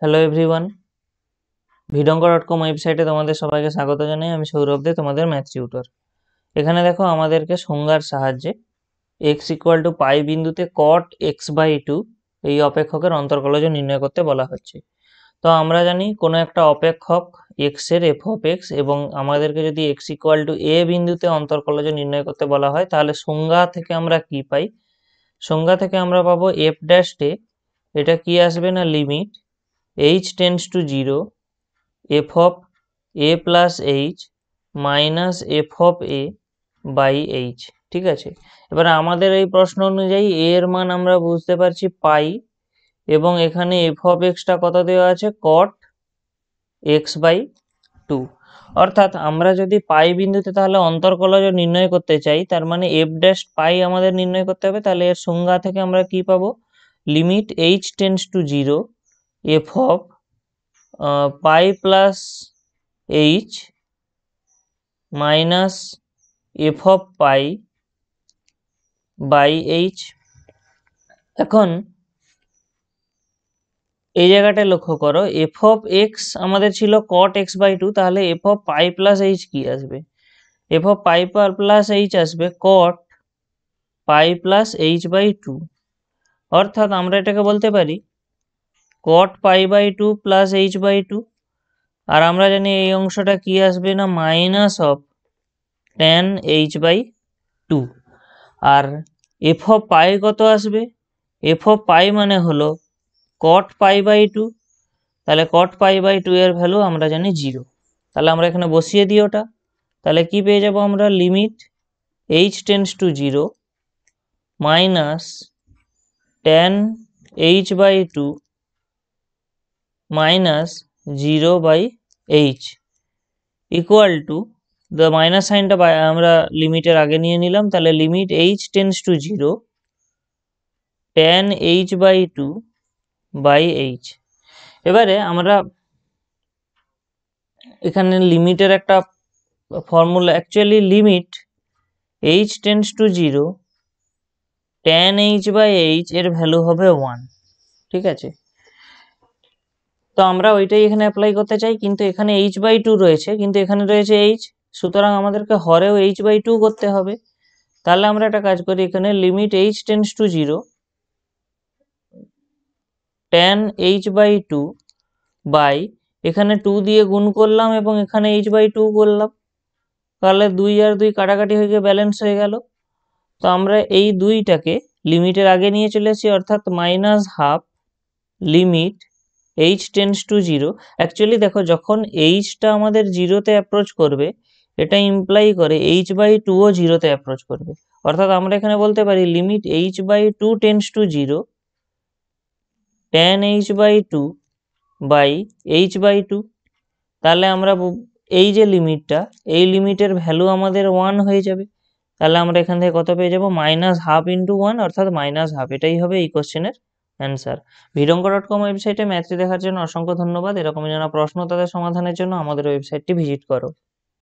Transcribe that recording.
Hello everyone, ভিডঙ্গ.com ওয়েবসাইটে তোমাদের সবাইকে স্বাগত জানাই। আমি সৌরভ দে, তোমাদের ম্যাথ টিউটর। এখানে দেখো আমাদেরকে সংজ্ঞার সাহায্যে x ইকুয়াল টু পাই বিন্দুতে cot x/2 এই অপেক্ষকের অন্তর্কলজ নির্ণয় করতে বলা হচ্ছে। তো আমরা জানি কোনো একটা অপেক্ষক x এর f অফ x এবং আমাদেরকে যদি x ইকুয়াল টু a বিন্দুতে অন্তর্কলজ নির্ণয় করতে বলা হয়, তাহলে সংজ্ঞা থেকে আমরা কি পাই? সংজ্ঞা থেকে আমরা পাবো f ড্যাশ a, এটা কি আসবে না limit h tends to 0 f of a plus h minus f of a by h। ঠিক আছে, এবার আমাদের এই প্রশ্ন অনুযায়ী a এর মান আমরা বুঝতে পারছি পাই, এবং এখানে f of x টা কত দেওয়া আছে? cot x/2। অর্থাৎ আমরা যদি পাই বিন্দুতে তাহলে অন্তর্কলজ নির্ণয় করতে চাই, তার মানে f ড্যাশ পাই আমাদের নির্ণয় করতে হবে। তাহলে এর সংজ্ঞা থেকে আমরা কি পাবো? Limit h tends to 0 f of pi plus h minus f of pi by h। এখন এই জায়গাটা লক্ষ্য করো, f of x আমাদের ছিল cot x/2, তাহলে f of pi plus h কি আসবে? f of pi plus h আসবে cot পাই প্লাস h/2। অর্থাৎ আমরা এটাকে বলতে পারি cot পাই/2 প্লাস h/2। আর আমরা জানি এই অংশটা কি আসবে না মাইনাস অফ tan h/2। আর f of পাই কত আসবে? f of পাই মানে হলো cot পাই/2, তাহলে cot পাই/2 এর ভ্যালু আমরা জানি 0। তাহলে আমরা এখানে বসিয়ে দিই ওটা, তাহলে কি পেয়ে যাব আমরা? Limit h tends to 0 minus tan h/2 minus 0/h equal to, the minus সাইনটা আমরা লিমিটের আগে নিয়ে নিলাম, তাহলে limit h tends to 0 tan h/2 by h। এবারে আমরা এখানে লিমিটের একটা formula, actually limit h tends to 0 tan h/h এর ভ্যালু হবে 1। ঠিক আছে, তো আমরা ওইটাই এখানে অ্যাপ্লাই করতে চাই, কিন্তু এখানে h/2 রয়েছে, কিন্তু এখানে রয়েছে h, সুতরাং আমাদেরকে হরেও h/2 করতে হবে। তাহলে আমরা একটা কাজ করি, এখানে limit h tends to 0 tan h/2 by, এখানে 2 দিয়ে গুণ করলাম এবং এখানে h/2 করলাম, তাহলে 2 আর 2 কাটাকাটি হয়ে গিয়ে ব্যালেন্স হয়ে গেল। তো আমরা এই দুইটাকে লিমিটের আগে নিয়ে চলে আসি, অর্থাৎ minus half limit h tends to 0। Actually দেখো, যখন h-টা আমাদের 0-তে অ্যাপ্রোচ করবে, এটা ইমপ্লাই করে h/2 ও 0-তে অ্যাপ্রোচ করবে। অর্থাৎ আমরা এখানে বলতে পারি limit h/2 tends to 0 tan h/2 by h/2। তাহলে আমরা এই যে লিমিটটা, এই লিমিটের ভ্যালু আমাদের 1 হয়ে যাবে। তাহলে আমরা এখান থেকে কত পেয়ে যাবো? মাইনাস হাফ ইন্টু 1, অর্থাৎ মাইনাস হাফ। এটাই হবে এই কোশ্চেনের অ্যান্সার। ভিডঙ্গ.com ওয়েবসাইটে ম্যাথটি দেখার জন্য অসংখ্য ধন্যবাদ। এরকমই যেন প্রশ্ন তাদের সমাধানের জন্য আমাদের ওয়েবসাইটটি ভিজিট করো।